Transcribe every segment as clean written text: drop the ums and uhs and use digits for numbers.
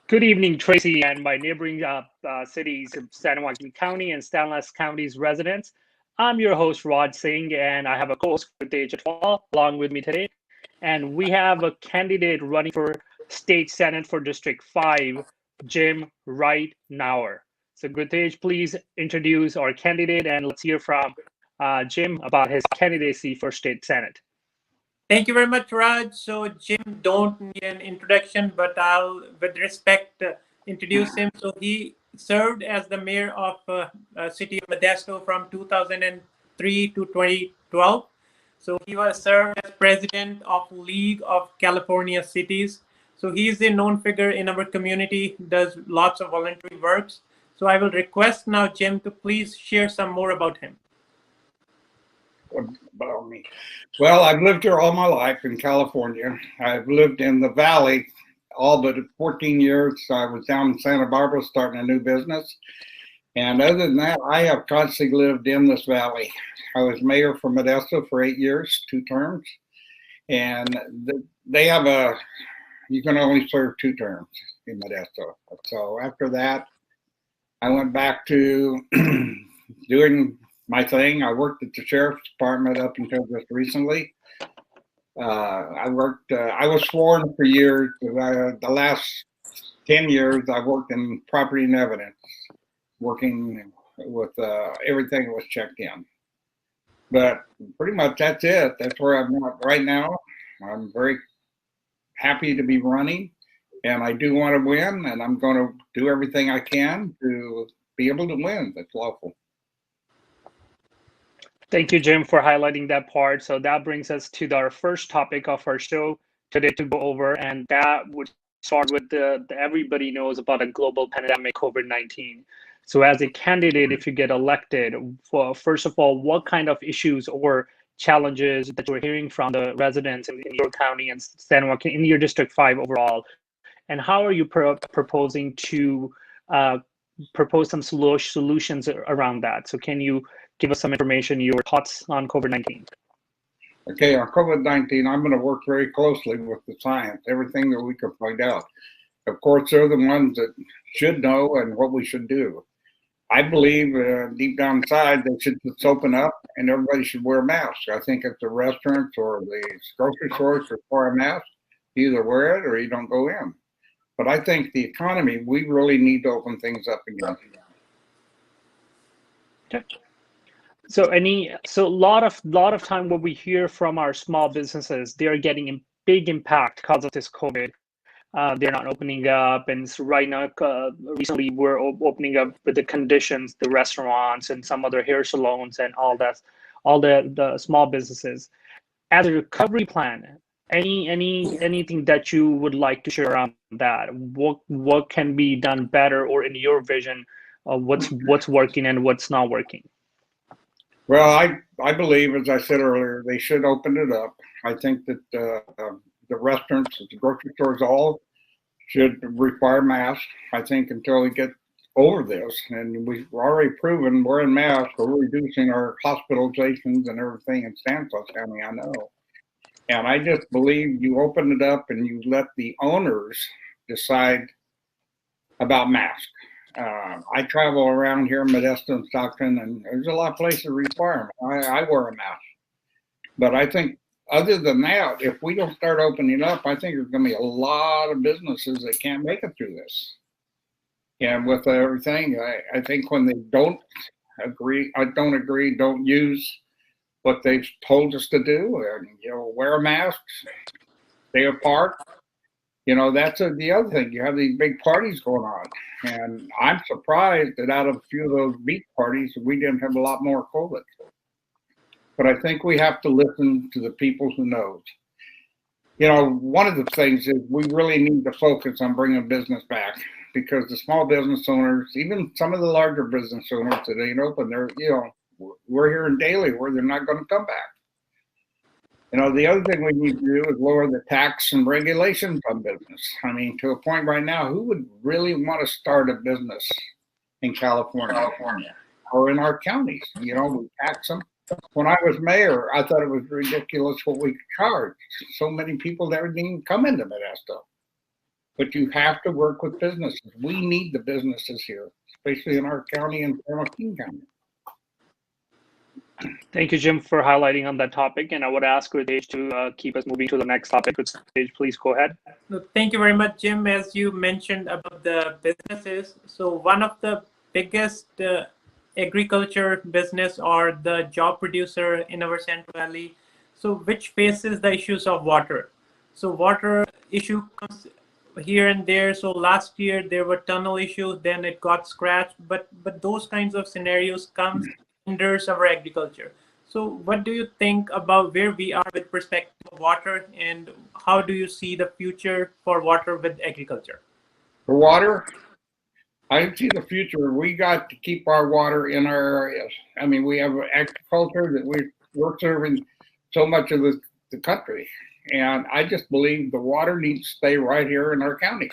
Good evening, Tracy, and my neighboring cities of San Joaquin County and Stanislaus County's residents. I'm your host, Raj Singh, and I have a co-host, Tej Atwal, along with me today. And we have a candidate running for State Senate for District 5, Jim Wright Nauer. So Gurtej, please introduce our candidate, and let's hear from Jim about his candidacy for State Senate. Thank you very much, Raj. So Jim don't need an introduction, but I'll, with respect, introduce him. So he served as the mayor of city of Modesto from 2003 to 2012. So he was served as president of League of California Cities. So he's a known figure in our community, does lots of voluntary works. So I will request now Jim to please share some more about him. About me. Well, I've lived here all my life in California. I've lived in the Valley all but 14 years. I was down in Santa Barbara starting a new business. And other than that, I have constantly lived in this Valley. I was mayor for Modesto for 8 years, 2 terms. And they have you can only serve 2 terms in Modesto. So after that, I went back to doing my thing. I worked at the sheriff's department up until just recently. I was sworn for years. The last 10 years, I worked in property and evidence, working with everything that was checked in. But pretty much that's it. That's where I'm at right now. I'm very happy to be running, and I do want to win, and I'm going to do everything I can to be able to win. That's lawful. Thank you, Jim, for highlighting that part. So that brings us to our first topic of our show today to go over, and that would start with the everybody knows about a global pandemic, COVID-19. So as a candidate, if you get elected, first of all, what kind of issues or challenges that you're hearing from the residents in your county and San Joaquin, in your District 5 overall, and how are you proposing to propose some solutions around that? So can you give us some information, your thoughts on COVID-19? Okay, on COVID-19, I'm going to work very closely with the science, everything that we can find out. Of course, they're the ones that should know and what we should do. I believe deep down inside, they should just open up and everybody should wear masks. I think if the restaurants or the grocery stores require a mask, you either wear it or you don't go in. But I think the economy, we really need to open things up again. Okay. So a lot of time what we hear from our small businesses, they are getting a big impact because of this COVID. They're not opening up, and so right now, recently we're opening up with the conditions, the restaurants and some other hair salons and all the small businesses. As a recovery plan, anything that you would like to share around that? What can be done better, or in your vision, what's working and what's not working? Well, I believe, as I said earlier, they should open it up. I think that the restaurants, the grocery stores, all should require masks. I think until we get over this, and we've already proven wearing masks, we're reducing our hospitalizations and everything in Stanislaus County, I know. And I just believe you open it up and you let the owners decide about masks. I travel around here in Modesto and Stockton, and there's a lot of places that require them. I wear a mask. But I think other than that, if we don't start opening up, I think there's going to be a lot of businesses that can't make it through this. And with everything, I think when they don't use what they've told us to do, and, wear a mask, stay apart. That's the other thing. You have these big parties going on. And I'm surprised that out of a few of those beach parties, we didn't have a lot more COVID. But I think we have to listen to the people who knows. One of the things is we really need to focus on bringing business back, because the small business owners, even some of the larger business owners that ain't open, we're hearing daily where they're not going to come back. The other thing we need to do is lower the tax and regulations on business. I mean, to a point right now, who would really want to start a business in California or in our counties? We tax them. When I was mayor, I thought it was ridiculous what we charged. So many people never didn't come into Modesto. but you have to work with businesses. We need the businesses here, especially in our county and San Joaquin County. Thank you, Jim, for highlighting on that topic. And I would ask Ritesh to keep us moving to the next topic. Ritesh, please go ahead. Thank you very much, Jim. As you mentioned about the businesses, so one of the biggest agriculture business or the job producer in our Central Valley, so which faces the issues of water. So water issue comes here and there. So last year there were tunnel issues, then it got scratched. But those kinds of scenarios comes hinders our agriculture. So what do you think about where we are with respect to water, and how do you see the future for water with agriculture? For water, I see the future. We got to keep our water in our areas. I mean, we have agriculture that we're serving so much of the country. And I just believe the water needs to stay right here in our counties.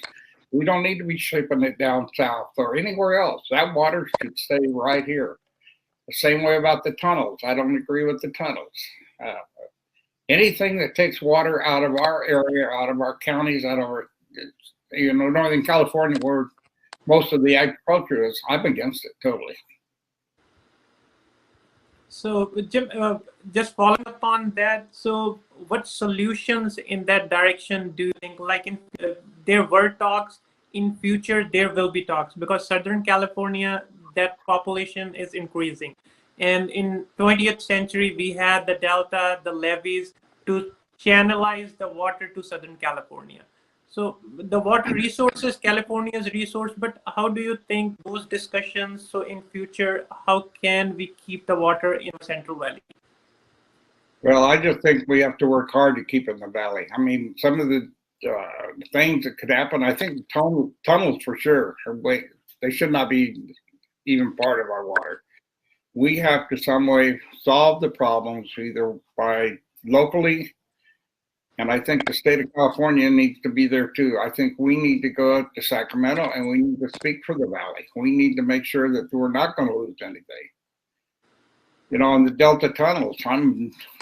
We don't need to be shipping it down south or anywhere else. That water should stay right here. The same way about the tunnels. I don't agree with the tunnels. Anything that takes water out of our area, out of our counties, out of our, Northern California, where most of the agriculture is, I'm against it totally. So, Jim, just following up on that, so what solutions in that direction do you think, like there were talks, in future there will be talks, because Southern California, that population is increasing. And in 20th century, we had the delta, the levees to channelize the water to Southern California. So the water resources, California's resource, but how do you think those discussions, so in future, how can we keep the water in Central Valley? Well, I just think we have to work hard to keep it in the valley. I mean, some of the things that could happen, I think tunnels for sure, they should not be even part of our water. We have to some way solve the problems either by locally, and I think the state of California needs to be there too. I think we need to go up to Sacramento and we need to speak for the valley. We need to make sure that we're not going to lose anything. On the Delta tunnels,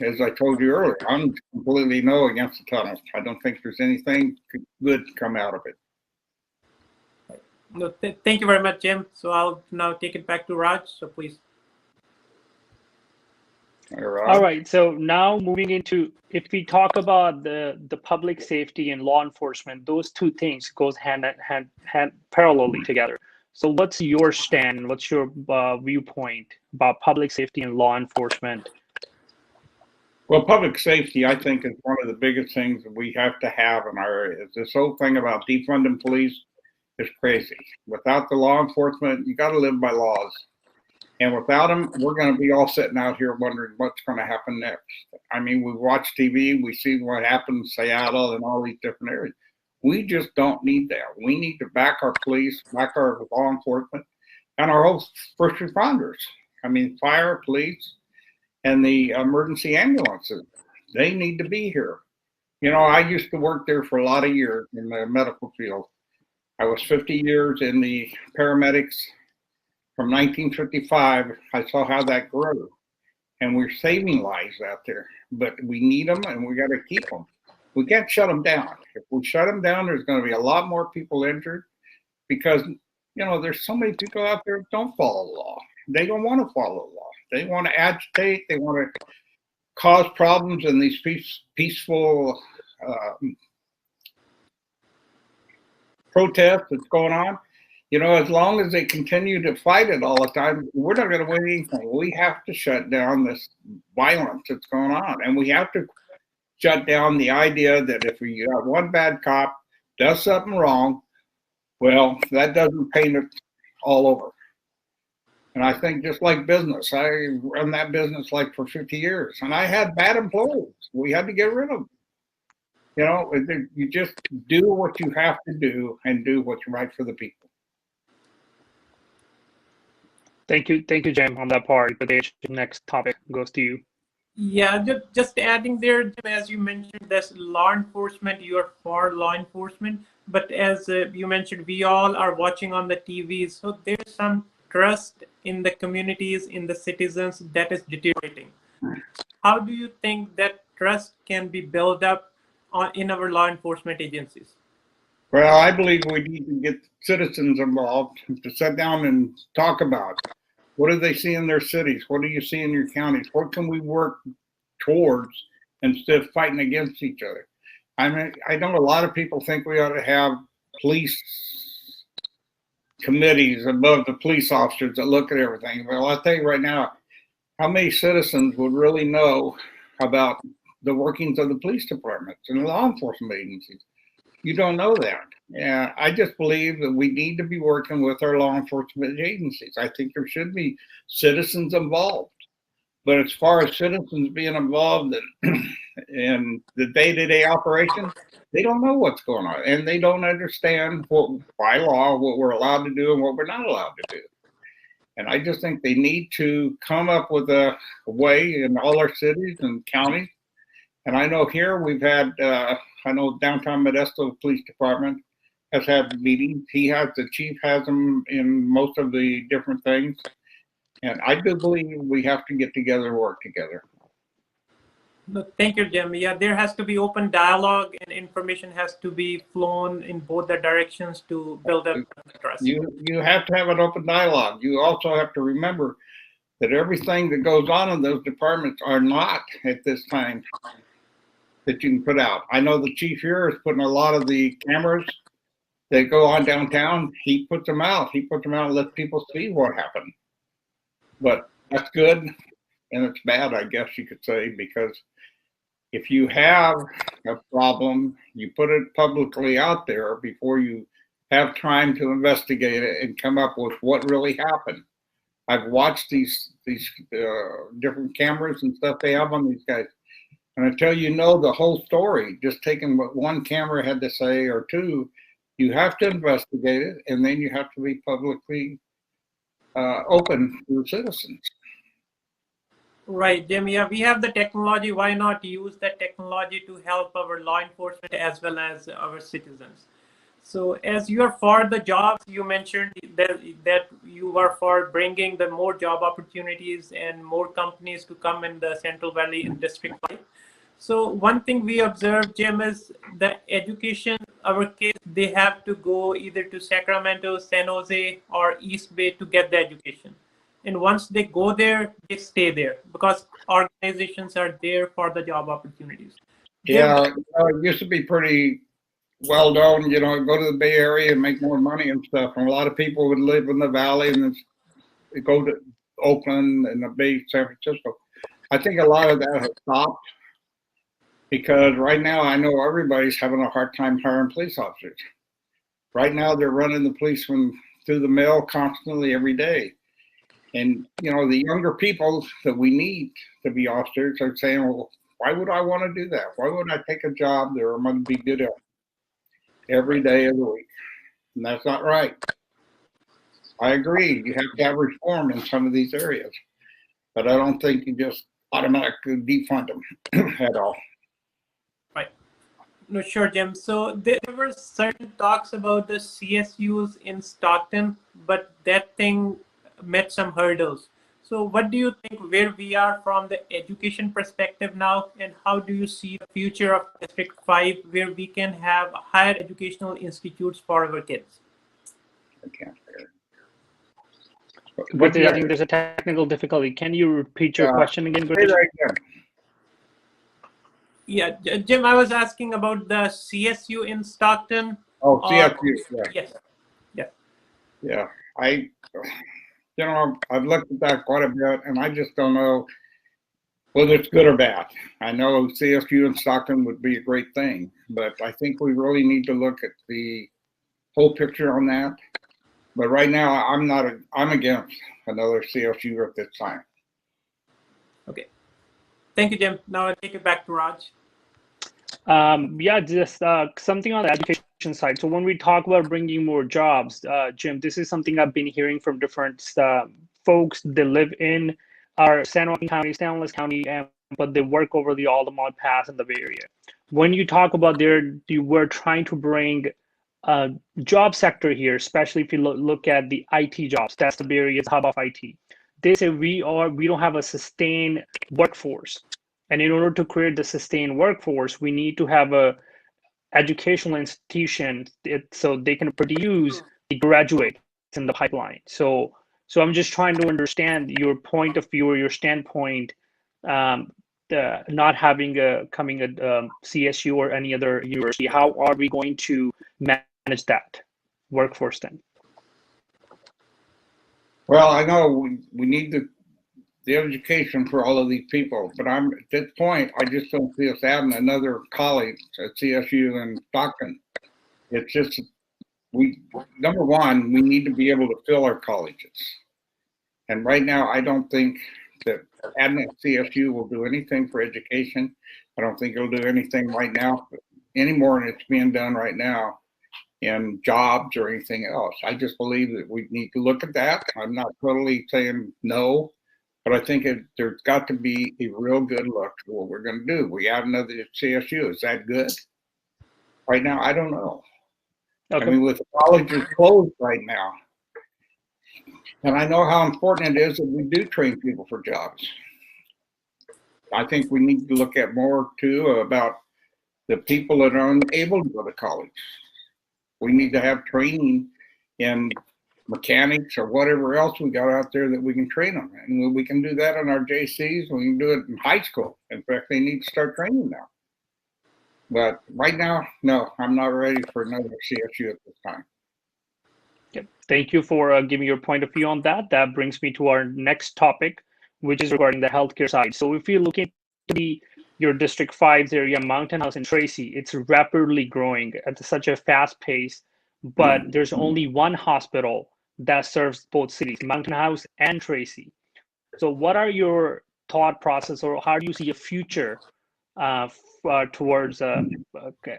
as I told you earlier, I'm completely no against the tunnels. I don't think there's anything good to come out of it. No, thank you very much, Jim. So I'll now take it back to Raj. So please. All right. So now moving into, if we talk about the public safety and law enforcement, those two things goes hand parallelly together. So what's your stand? What's your viewpoint about public safety and law enforcement? Well, public safety, I think, is one of the biggest things that we have to have in our areas. This whole thing about defunding police is crazy. Without the law enforcement, you got to live by laws. And without them, we're going to be all sitting out here wondering what's going to happen next. I mean, we watch TV, we see what happens in Seattle and all these different areas. We just don't need that. We need to back our police, back our law enforcement, and our whole first responders. I mean, fire, police, and the emergency ambulances. They need to be here. I used to work there for a lot of years in the medical field. I was 50 years in the paramedics. From 1955, I saw how that grew. And we're saving lives out there. But we need them, and we got to keep them. We can't shut them down. If we shut them down, there's going to be a lot more people injured because, there's so many people out there that don't follow the law. They don't want to follow the law. They want to agitate. They want to cause problems in these peaceful protests that's going on. As long as they continue to fight it all the time, we're not going to win anything. We have to shut down this violence that's going on. And we have to shut down the idea that if you got one bad cop does something wrong, well, that doesn't paint it all over. And I think just like business, I run that business like for 50 years, and I had bad employees. We had to get rid of them. You just do what you have to do and do what's right for the people. Thank you, Jim, on that part. But the next topic goes to you. Yeah, just adding there, as you mentioned, this law enforcement, you're for law enforcement, but as you mentioned, we all are watching on the TVs, so there's some trust in the communities, in the citizens that is deteriorating. How do you think that trust can be built up in our law enforcement agencies? Well, I believe we need to get citizens involved to sit down and talk about what do they see in their cities? What do you see in your counties? What can we work towards instead of fighting against each other? I mean, I know a lot of people think we ought to have police committees above the police officers that look at everything. Well, I'll tell you right now, how many citizens would really know about the workings of the police departments and the law enforcement agencies? You don't know that. Yeah, I just believe that we need to be working with our law enforcement agencies. I think there should be citizens involved. But as far as citizens being involved in the day-to-day operation, they don't know what's going on, and they don't understand what, by law, what we're allowed to do and what we're not allowed to do. And I just think they need to come up with a way in all our cities and counties. And I know here we've had, I know downtown Modesto Police Department has had meetings. The chief has them in most of the different things. And I do believe we have to get together and work together. No, thank you, Jim. Yeah, there has to be open dialogue and information has to be flown in both the directions to build up trust. You have to have an open dialogue. You also have to remember that everything that goes on in those departments are not at this time that you can put out. I know the chief here is putting a lot of the cameras that go on downtown. He puts them out. He puts them out and lets people see what happened. But that's good and it's bad, I guess you could say, because if you have a problem, you put it publicly out there before you have time to investigate it and come up with what really happened. I've watched these different cameras and stuff they have on these guys. And until you know the whole story, just taking what one camera had to say or two, you have to investigate it, and then you have to be publicly open to the citizens. Right, Jim. Yeah, we have the technology. Why not use that technology to help our law enforcement as well as our citizens? So as you are for the jobs, you mentioned that you are for bringing the more job opportunities and more companies to come in the Central Valley in District 5. So one thing we observed, Jim, is the education, our kids, they have to go either to Sacramento, San Jose, or East Bay to get the education. And once they go there, they stay there because organizations are there for the job opportunities. Yeah, it used to be pretty well known, go to the Bay Area and make more money and stuff. And a lot of people would live in the Valley and then go to Oakland and the Bay, San Francisco. I think a lot of that has stopped because right now I know everybody's having a hard time hiring police officers. Right now they're running the policemen through the mill constantly every day. And, the younger people that we need to be officers are saying, well, why would I want to do that? Why would I take a job that I'm going to be good at every day of the week? And that's not right. I agree. You have to have reform in some of these areas. But I don't think you just automatically defund them at all. Right. No, sure, Jim. So there were certain talks about the CSUs in Stockton, but that thing met some hurdles. So what do you think where we are from the education perspective now, and how do you see the future of District 5 where we can have higher educational institutes for our kids? I can't hear. But I think there's a technical difficulty. Can you repeat your question again? Yeah, Jim, I was asking about the CSU in Stockton. Oh, CSU. Yes. Yeah. I've looked at that quite a bit, and I just don't know whether it's good or bad. I know CSU in Stockton would be a great thing, but I think we really need to look at the whole picture on that. But right now, I'm against another CSU at this time. Okay. Thank you, Jim. Now I'll take it back to Raj. Just something on the education side. So when we talk about bringing more jobs, Jim, this is something I've been hearing from different folks that live in our San Joaquin County, San Luis County, but they work over the Altamont Pass in the Bay Area. When you talk about we're trying to bring a job sector here, especially if you look at the IT jobs. That's the Bay Area's hub of IT. They say we don't have a sustained workforce. And in order to create the sustained workforce, we need to have educational institutions so they can produce the graduates in the pipeline. So I'm just trying to understand your point of view or your standpoint, not having a CSU or any other university. How are we going to manage that workforce then? Well, I know we need the education for all of these people, but at this point, I just don't see us adding another college at CSU and Stockton. It's just, number one, we need to be able to fill our colleges. And right now, I don't think that adding at CSU will do anything for education. I don't think it'll do anything right now, any more than it's being done right now in jobs or anything else. I just believe that we need to look at that. I'm not totally saying no, but I think there's got to be a real good look at what we're going to do. We add another CSU. Is that good? Right now, I don't know. Okay. I mean, with colleges closed right now, and I know how important it is that we do train people for jobs. I think we need to look at more too about the people that are unable to go to college. We need to have training in mechanics or whatever else we got out there that we can train them. And we can do that in our JCs. We can do it in high school. In fact, they need to start training now. But right now, no, I'm not ready for another CSU at this time. Okay. Thank you for giving your point of view on that. That brings me to our next topic, which is regarding the healthcare side. So if you look into your District 5's area, Mountain House in Tracy, it's rapidly growing at such a fast pace, but there's only one hospital that serves both cities, Mountain House and Tracy. So what are your thought process, or how do you see a future towards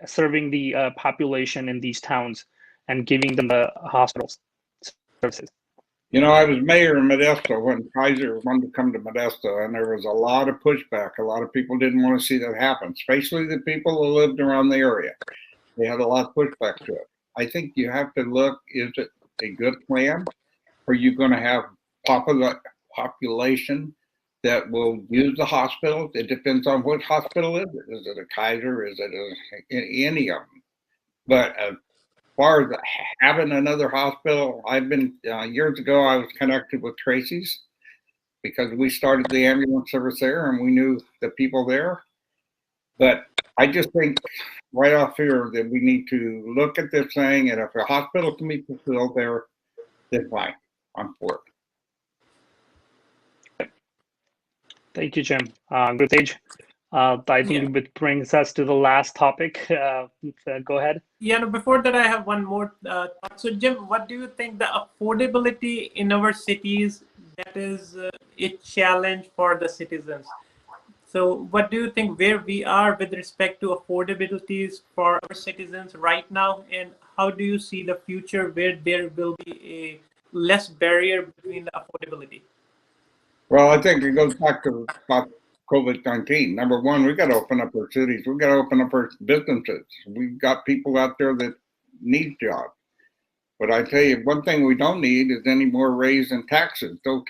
serving the population in these towns and giving them the hospitals services? You know, I was mayor in Modesto when Kaiser wanted to come to Modesto, and there was a lot of pushback. A lot of people didn't want to see that happen, especially the people who lived around the area. They had a lot of pushback to it. I think you have to look, is it a good plan? Are you going to have population that will use the hospital? It depends on what hospital is it. Is it a Kaiser? Is it any of them? But as far as having another hospital, I've been, years ago, I was connected with Tracy's because we started the ambulance service there and we knew the people there. But I just think right off here that we need to look at this thing, and if a hospital can be fulfilled there, then fine, I'm for it. Thank you, Jim. Good stage. I think it brings us to the last topic. Go ahead. Yeah, no, before that, I have one more thought. So, Jim, what do you think the affordability in our cities, that is a challenge for the citizens? So what do you think where we are with respect to affordabilities for our citizens right now? And how do you see the future where there will be a less barrier between the affordability? Well, I think it goes back to COVID-19. Number one, we got to open up our cities. We got to open up our businesses. We've got people out there that need jobs. But I tell you, one thing we don't need is any more raise in taxes. Those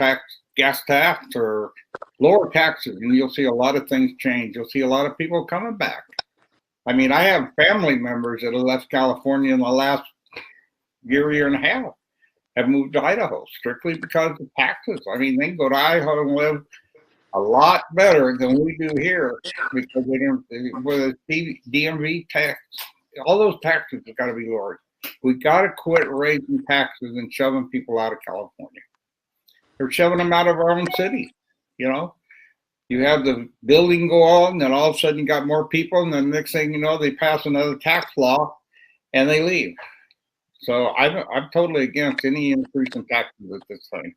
gas tax or lower taxes, and you'll see a lot of things change. You'll see a lot of people coming back. I mean, I have family members that have left California in the last year and a half, have moved to Idaho strictly because of taxes. I mean, they can go to Idaho and live a lot better than we do here because they don't, with the DMV tax, all those taxes have got to be lowered. We got to quit raising taxes and shoving people out of California. They're shoving them out of our own city. You know, you have the building go on, and then all of a sudden you got more people, and then the next thing you know, they pass another tax law and they leave. So I'm totally against any increase in taxes at this time.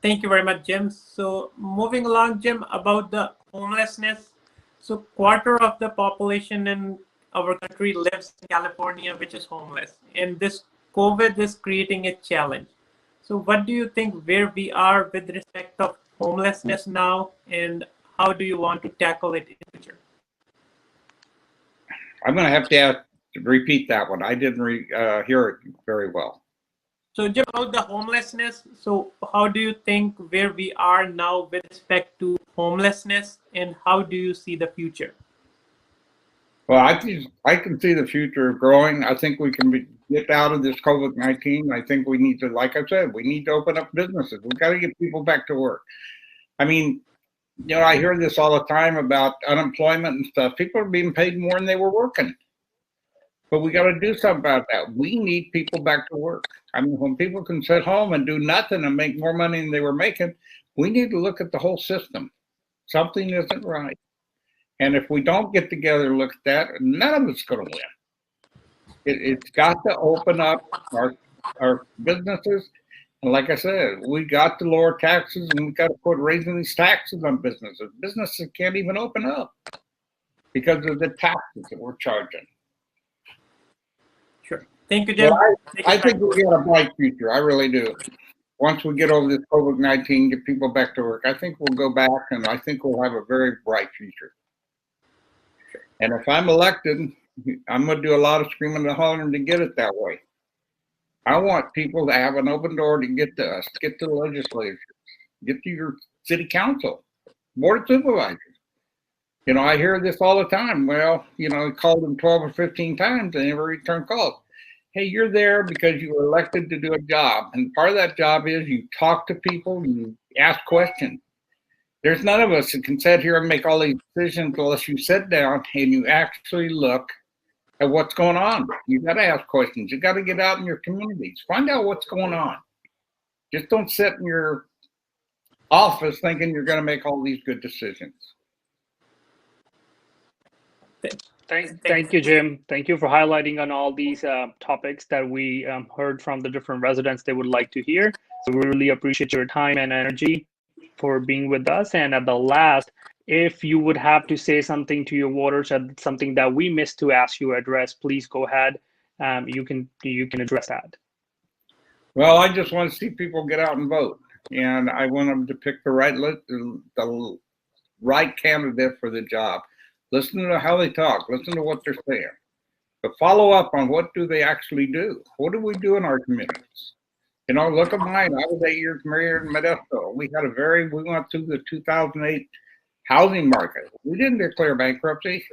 Thank you very much, Jim. So moving along, Jim, about the homelessness. So quarter of the population in our country lives in California, which is homeless. And this COVID is creating a challenge. So what do you think where we are with respect of homelessness now, and how do you want to tackle it in the future? I'm going to have to repeat that one. I didn't hear it very well. So Jim, about the homelessness, so how do you think where we are now with respect to homelessness, and how do you see the future? Well, I can see the future growing. I think we can get out of this COVID-19. I think we need to, like I said, we need to open up businesses. We've got to get people back to work. I mean, you know, I hear this all the time about unemployment and stuff. People are being paid more than they were working. But we got to do something about that. We need people back to work. I mean, when people can sit home and do nothing and make more money than they were making, we need to look at the whole system. Something isn't right. And if we don't get together and look at that, none of it's going to win. It's got to open up our businesses. And like I said, we got to lower taxes, and we got to quit raising these taxes on businesses. Businesses can't even open up because of the taxes that we're charging. Sure. Thank you, Jim. Well, I think we got a bright future. I really do. Once we get over this COVID-19, get people back to work, I think we'll go back, and I think we'll have a very bright future. And if I'm elected, I'm going to do a lot of screaming and hollering to get it that way. I want people to have an open door to get to us, get to the legislators, get to your city council, board of supervisors. You know, I hear this all the time. Well, you know, I called them 12 or 15 times and never return calls. Hey, you're there because you were elected to do a job. And part of that job is you talk to people, you ask questions. There's none of us that can sit here and make all these decisions unless you sit down and you actually look at what's going on. You got to ask questions. You got to get out in your communities. Find out what's going on. Just don't sit in your office thinking you're going to make all these good decisions. Thank you, Jim. Thank you for highlighting on all these topics that we heard from the different residents they would like to hear. So we really appreciate your time and energy for being with us. And at the last, if you would have to say something to your voters, something that we missed to ask you to address, please go ahead. You can address that. Well, I just want to see people get out and vote, and I want them to pick the right candidate for the job. Listen to how they talk. Listen to what they're saying. But follow up on what do they actually do. What do we do in our communities? You know, look at mine. I was 8 years mayor in Modesto. We went through the 2008 housing market. We didn't declare bankruptcy,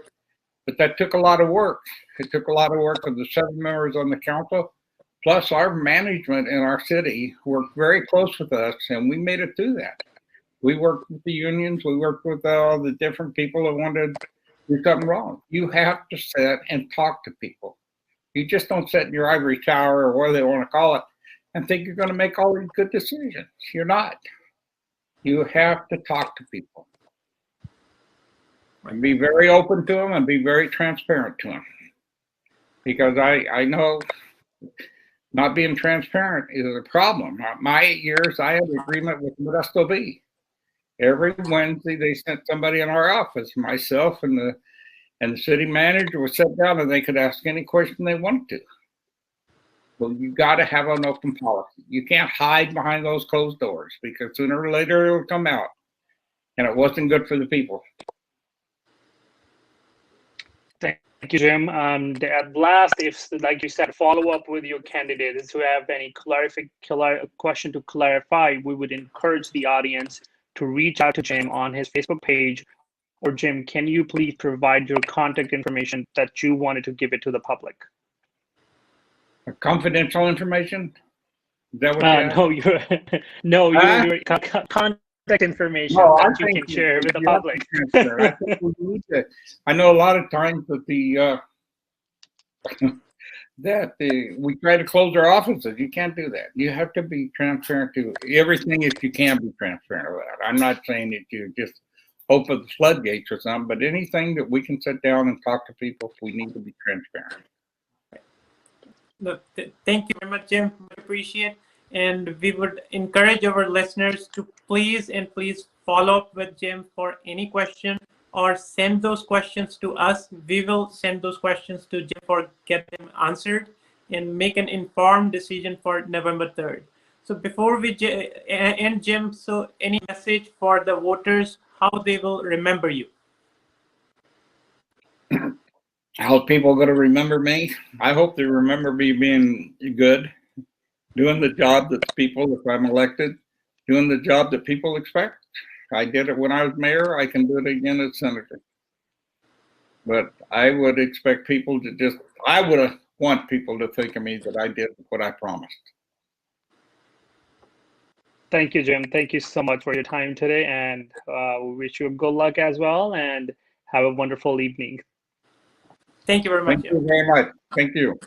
but that took a lot of work. It took a lot of work of the 7 members on the council, plus our management in our city worked very close with us, and we made it through that. We worked with the unions. We worked with all the different people that wanted to do something wrong. You have to sit and talk to people. You just don't sit in your ivory tower or whatever they want to call it and think you're going to make all these good decisions. You're not. You have to talk to people and be very open to them and be very transparent to them. Because I know not being transparent is a problem. My 8 years, I had an agreement with Modesto B. Every Wednesday, they sent somebody in our office, myself and the city manager would sit down and they could ask any question they wanted to. Well, you got to have an open policy. You can't hide behind those closed doors because sooner or later it will come out. And it wasn't good for the people. Thank you, Jim. At last, if, like you said, follow up with your candidates who have any question to clarify, we would encourage the audience to reach out to Jim on his Facebook page. Or Jim, can you please provide your contact information that you wanted to give it to the public? Confidential information? Is that what your contact information that you can share with the public. I think we need to. I know a lot of times that we try to close our offices. You can't do that. You have to be transparent to everything if you can be transparent about. I'm not saying that you just open the floodgates or something, but anything that we can sit down and talk to people, we need to be transparent. Look, thank you very much, Jim. We appreciate, and we would encourage our listeners to please follow up with Jim for any question or send those questions to us. We will send those questions to Jim for get them answered and make an informed decision for November 3rd. So before we end, Jim, so any message for the voters, how they will remember you? How people going to remember me? I hope they remember me being good, doing the job that people, if I'm elected, doing the job that people expect. I did it when I was mayor. I can do it again as senator. But I would expect people to just, I would want people to think of me that I did what I promised. Thank you, Jim. Thank you so much for your time today, and we wish you good luck as well, and have a wonderful evening. Thank you very much. Thank you very much. Thank you.